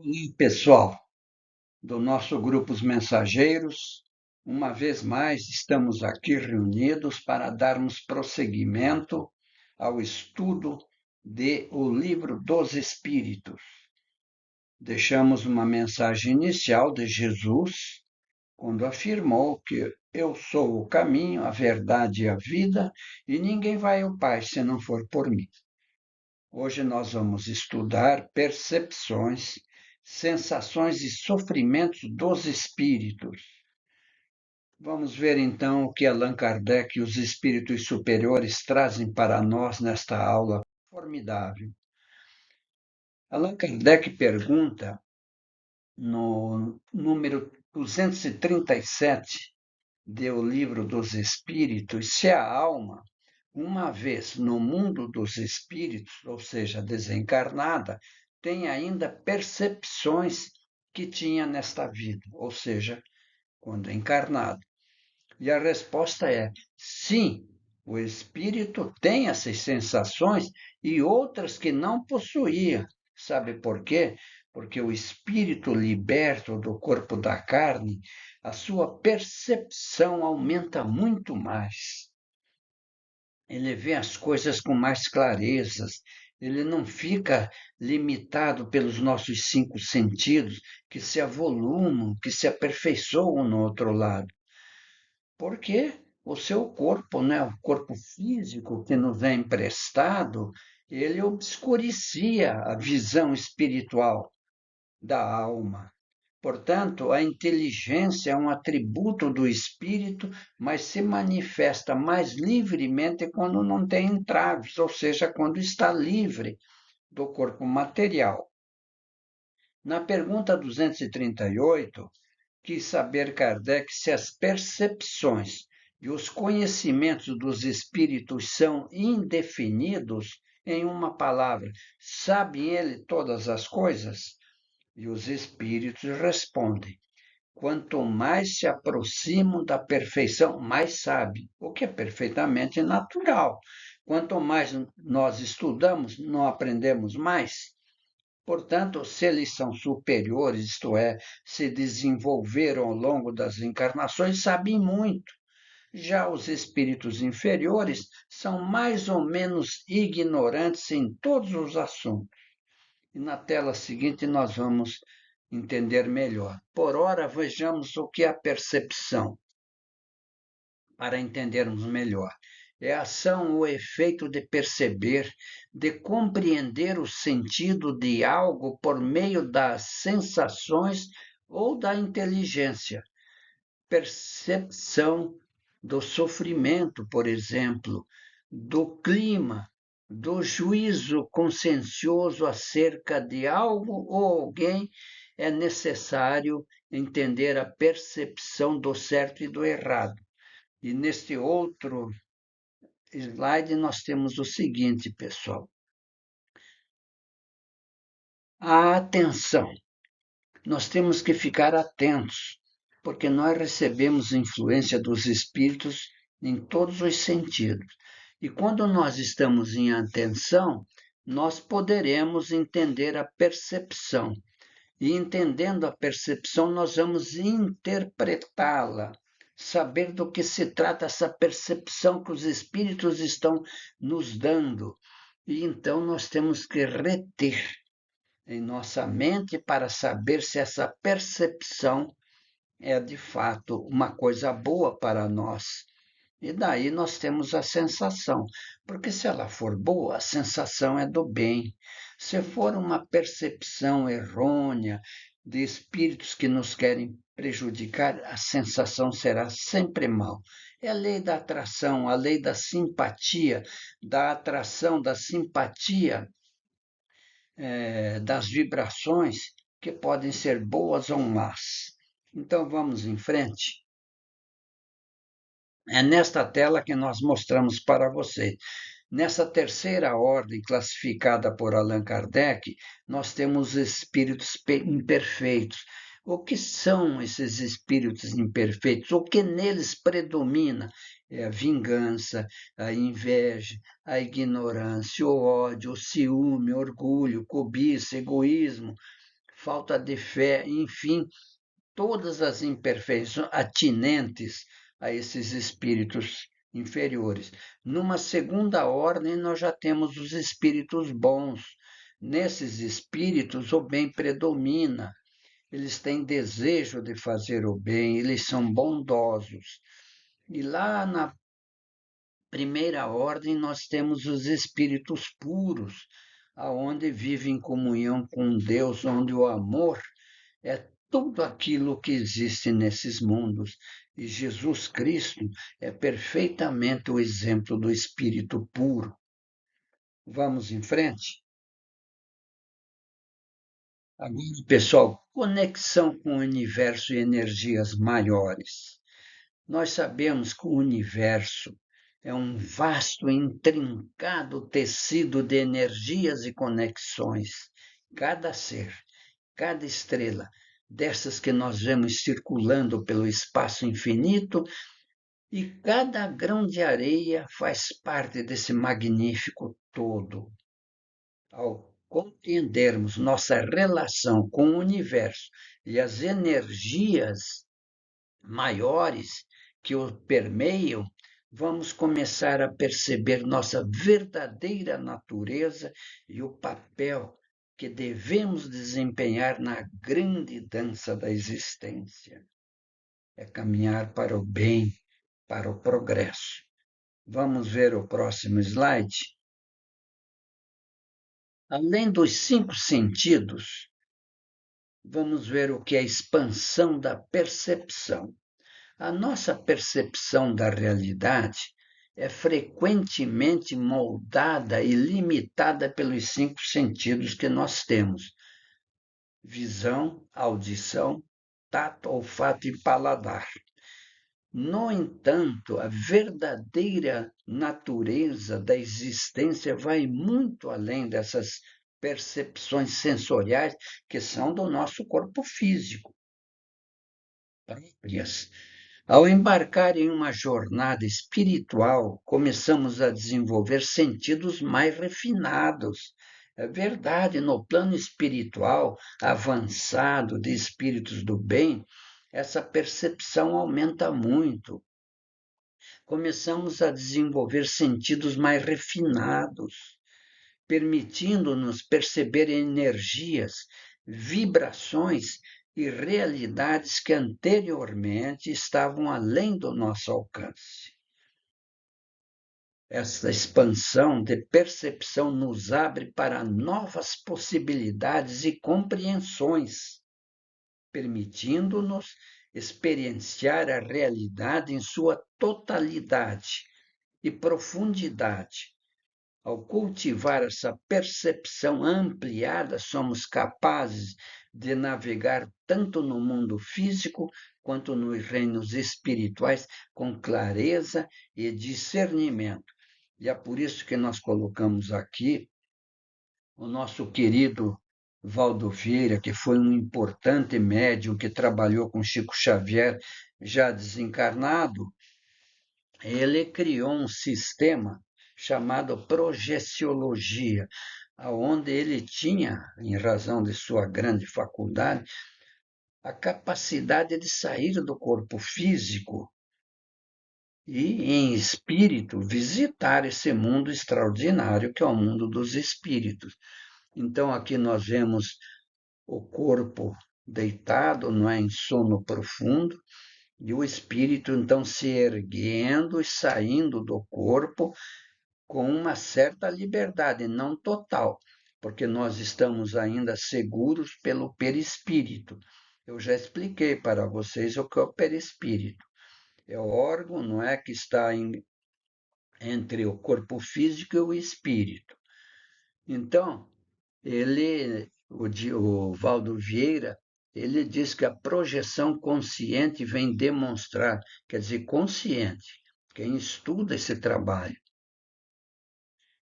Olá, pessoal do nosso grupo Os Mensageiros. Uma vez mais, estamos aqui reunidos para darmos prosseguimento ao estudo de O Livro dos Espíritos. Deixamos uma mensagem inicial de Jesus, quando afirmou que eu sou o caminho, a verdade e a vida, e ninguém vai ao Pai se não for por mim. Hoje nós vamos estudar percepções, sensações e sofrimentos dos espíritos. Vamos ver então o que Allan Kardec e os espíritos superiores trazem para nós nesta aula formidável. Allan Kardec pergunta, no número 237 do Livro dos Espíritos, se a alma, uma vez no mundo dos espíritos, ou seja, desencarnada, tem ainda percepções que tinha nesta vida, ou seja, quando encarnado. E a resposta é sim, o espírito tem essas sensações e outras que não possuía. Sabe por quê? Porque o espírito liberto do corpo da carne, a sua percepção aumenta muito mais. Ele vê as coisas com mais clarezas, ele não fica limitado pelos nossos cinco sentidos, que se avolumam, que se aperfeiçoam no outro lado. Porque o seu corpo, né, o corpo físico que nos é emprestado, ele obscurecia a visão espiritual da alma. Portanto, a inteligência é um atributo do espírito, mas se manifesta mais livremente quando não tem entraves, ou seja, quando está livre do corpo material. Na pergunta 238, quis saber Kardec se as percepções e os conhecimentos dos espíritos são indefinidos. Em uma palavra, sabe ele todas as coisas? E os espíritos respondem: quanto mais se aproximam da perfeição, mais sabem, o que é perfeitamente natural. Quanto mais nós estudamos, não aprendemos mais. Portanto, se eles são superiores, isto é, se desenvolveram ao longo das encarnações, sabem muito. Já os espíritos inferiores são mais ou menos ignorantes em todos os assuntos. E na tela seguinte nós vamos entender melhor. Por ora, vejamos o que é a percepção, para entendermos melhor. É a ação ou efeito de perceber, de compreender o sentido de algo por meio das sensações ou da inteligência. Percepção do sofrimento, por exemplo, do clima, do juízo consciencioso acerca de algo ou alguém, é necessário entender a percepção do certo e do errado. E neste outro slide nós temos o seguinte, pessoal. A atenção. Nós temos que ficar atentos, porque nós recebemos influência dos espíritos em todos os sentidos. E quando nós estamos em atenção, nós poderemos entender a percepção. E entendendo a percepção, nós vamos interpretá-la, saber do que se trata essa percepção que os espíritos estão nos dando. E então nós temos que reter em nossa mente para saber se essa percepção é de fato uma coisa boa para nós. E daí nós temos a sensação, porque se ela for boa, a sensação é do bem. Se for uma percepção errônea de espíritos que nos querem prejudicar, a sensação será sempre mal. É a lei da atração, a lei da simpatia, da atração, da simpatia, das vibrações que podem ser boas ou más. Então vamos em frente. É nesta tela que nós mostramos para vocês. Nessa terceira ordem classificada por Allan Kardec, nós temos espíritos imperfeitos. O que são esses espíritos imperfeitos? O que neles predomina? É a vingança, a inveja, a ignorância, o ódio, o ciúme, o orgulho, cobiça, egoísmo, falta de fé, enfim, todas as imperfeições atinentes a esses espíritos inferiores. Numa segunda ordem, nós já temos os espíritos bons. Nesses espíritos, o bem predomina. Eles têm desejo de fazer o bem, eles são bondosos. E lá na primeira ordem, nós temos os espíritos puros, aonde vivem em comunhão com Deus, onde o amor é tudo aquilo que existe nesses mundos. E Jesus Cristo é perfeitamente o exemplo do espírito puro. Vamos em frente? Agora, pessoal, conexão com o universo e energias maiores. Nós sabemos que o universo é um vasto e intrincado tecido de energias e conexões. Cada ser, cada estrela, dessas que nós vemos circulando pelo espaço infinito, e cada grão de areia faz parte desse magnífico todo. Ao compreendermos nossa relação com o universo e as energias maiores que o permeiam, vamos começar a perceber nossa verdadeira natureza e o papel que devemos desempenhar na grande dança da existência. É caminhar para o bem, para o progresso. Vamos ver o próximo slide? Além dos 5 sentidos, vamos ver o que é a expansão da percepção. A nossa percepção da realidade é frequentemente moldada e limitada pelos 5 sentidos que nós temos: visão, audição, tato, olfato e paladar. No entanto, a verdadeira natureza da existência vai muito além dessas percepções sensoriais que são do nosso corpo físico próprias. Ao embarcar em uma jornada espiritual, começamos a desenvolver sentidos mais refinados. É verdade, no plano espiritual avançado de espíritos do bem, essa percepção aumenta muito. Começamos a desenvolver sentidos mais refinados, permitindo-nos perceber energias, vibrações e realidades que anteriormente estavam além do nosso alcance. Essa expansão de percepção nos abre para novas possibilidades e compreensões, permitindo-nos experienciar a realidade em sua totalidade e profundidade. Ao cultivar essa percepção ampliada, somos capazes de navegar tanto no mundo físico quanto nos reinos espirituais com clareza e discernimento. E é por isso que nós colocamos aqui o nosso querido Valdo Vieira, que foi um importante médium que trabalhou com Chico Xavier, já desencarnado. Ele criou um sistema chamado projeciologia, onde ele tinha, em razão de sua grande faculdade, a capacidade de sair do corpo físico e, em espírito, visitar esse mundo extraordinário que é o mundo dos espíritos. Então, aqui nós vemos o corpo deitado, não é, em sono profundo, e o espírito, então, se erguendo e saindo do corpo com uma certa liberdade, não total, porque nós estamos ainda seguros pelo perispírito. Eu já expliquei para vocês o que é o perispírito. É o órgão, não é, que está entre o corpo físico e o espírito. Então, o Valdo Vieira, ele diz que a projeção consciente vem demonstrar, quer dizer, consciente, quem estuda esse trabalho,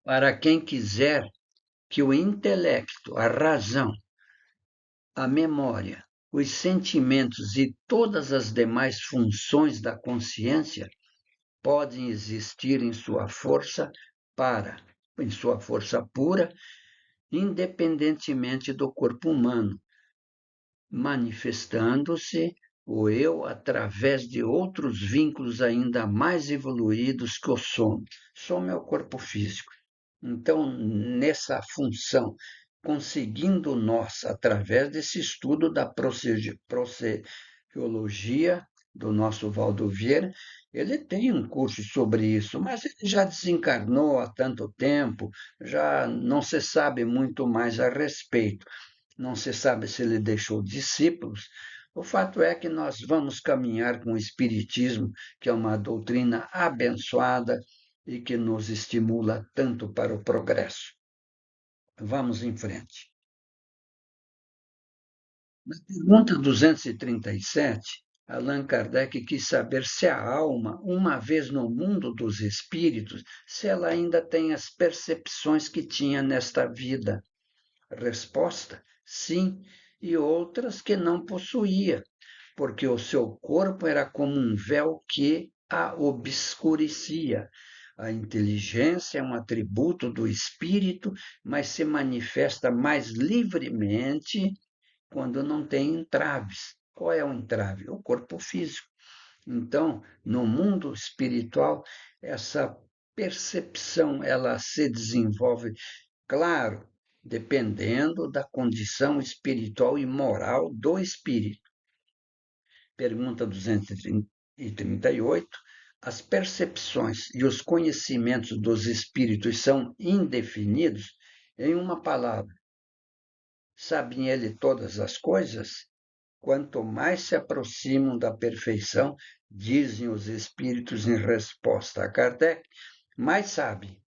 para quem quiser que o intelecto, a razão, a memória, os sentimentos e todas as demais funções da consciência podem existir em sua força em sua força pura, independentemente do corpo humano, manifestando-se o eu através de outros vínculos ainda mais evoluídos que o sono. Sono é o corpo físico. Então, nessa função, conseguindo nós, através desse estudo da procediologia do nosso Valdo Vieira, ele tem um curso sobre isso, mas ele já desencarnou há tanto tempo, já não se sabe muito mais a respeito. Não se sabe se ele deixou discípulos. O fato é que nós vamos caminhar com o Espiritismo, que é uma doutrina abençoada e que nos estimula tanto para o progresso. Vamos em frente. Na pergunta 237, Allan Kardec quis saber se a alma, uma vez no mundo dos espíritos, se ela ainda tem as percepções que tinha nesta vida. Resposta: sim, e outras que não possuía, porque o seu corpo era como um véu que a obscurecia. A inteligência é um atributo do espírito, mas se manifesta mais livremente quando não tem entraves. Qual é o entrave? O corpo físico. Então, no mundo espiritual, essa percepção ela se desenvolve, claro, dependendo da condição espiritual e moral do espírito. Pergunta 238. As percepções e os conhecimentos dos espíritos são indefinidos? Em uma palavra, sabem ele todas as coisas? Quanto mais se aproximam da perfeição, dizem os espíritos em resposta a Kardec, mais sabem.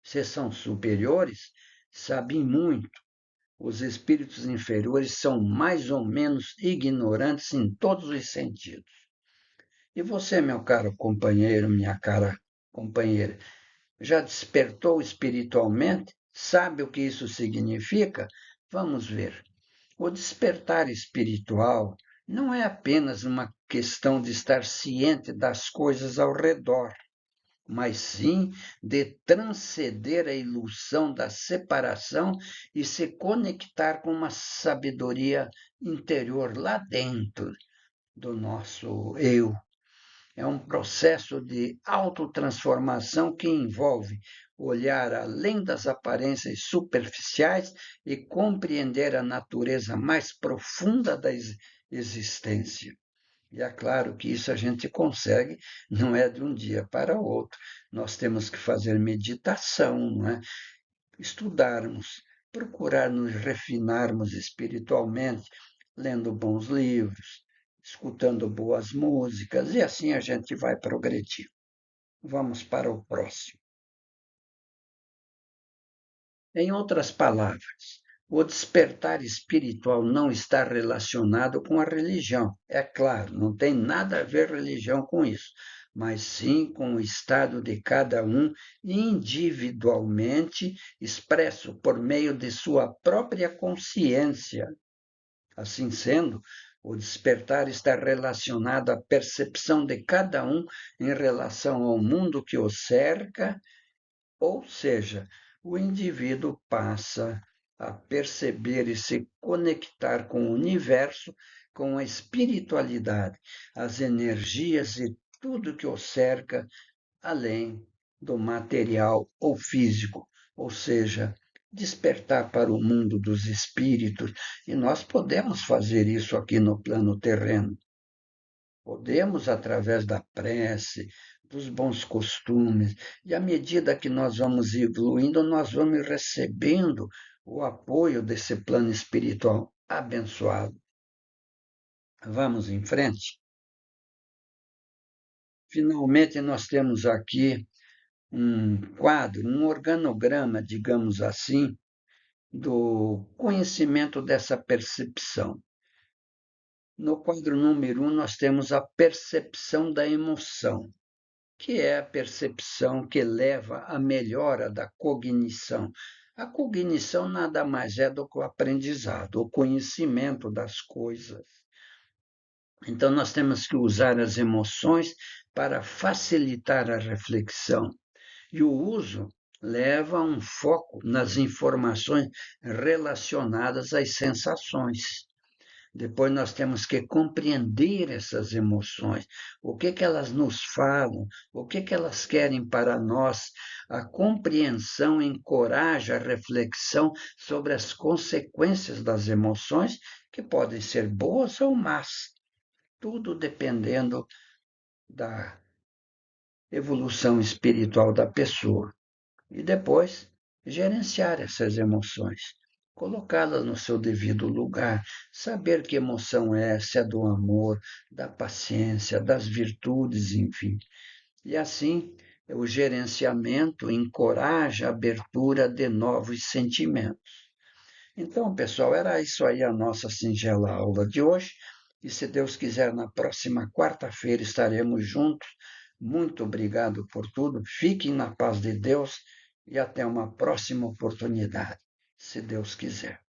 Se são superiores, sabem muito. Os espíritos inferiores são mais ou menos ignorantes em todos os sentidos. E você, meu caro companheiro, minha cara companheira, já despertou espiritualmente? Sabe o que isso significa? Vamos ver. O despertar espiritual não é apenas uma questão de estar ciente das coisas ao redor, mas sim de transcender a ilusão da separação e se conectar com uma sabedoria interior lá dentro do nosso eu. É um processo de autotransformação que envolve olhar além das aparências superficiais e compreender a natureza mais profunda da existência. E é claro que isso a gente consegue, não é de um dia para o outro. Nós temos que fazer meditação, não é? Estudarmos, procurar nos refinarmos espiritualmente, lendo bons livros, escutando boas músicas, e assim a gente vai progredir. Vamos para o próximo. Em outras palavras, o despertar espiritual não está relacionado com a religião. É claro, não tem nada a ver religião com isso, mas sim com o estado de cada um individualmente, expresso por meio de sua própria consciência. Assim sendo, o despertar está relacionado à percepção de cada um em relação ao mundo que o cerca, ou seja, o indivíduo passa a perceber e se conectar com o universo, com a espiritualidade, as energias e tudo que o cerca, além do material ou físico, ou seja, despertar para o mundo dos espíritos. E nós podemos fazer isso aqui no plano terreno. Podemos, através da prece, dos bons costumes, e à medida que nós vamos evoluindo, nós vamos recebendo o apoio desse plano espiritual abençoado. Vamos em frente? Finalmente, nós temos aqui um quadro, um organograma, digamos assim, do conhecimento dessa percepção. No quadro número 1, nós temos a percepção da emoção, que é a percepção que leva à melhora da cognição. A cognição nada mais é do que o aprendizado, o conhecimento das coisas. Então, nós temos que usar as emoções para facilitar a reflexão. E o uso leva a um foco nas informações relacionadas às sensações. Depois nós temos que compreender essas emoções, o que que elas nos falam, o que que elas querem para nós. A compreensão encoraja a reflexão sobre as consequências das emoções, que podem ser boas ou más, tudo dependendo da evolução espiritual da pessoa. E depois, gerenciar essas emoções, colocá-las no seu devido lugar, saber que emoção é, se é do amor, da paciência, das virtudes, enfim. E assim, o gerenciamento encoraja a abertura de novos sentimentos. Então, pessoal, era isso aí a nossa singela aula de hoje. E se Deus quiser, na próxima quarta-feira estaremos juntos. Muito obrigado por tudo. Fiquem na paz de Deus e até uma próxima oportunidade, se Deus quiser.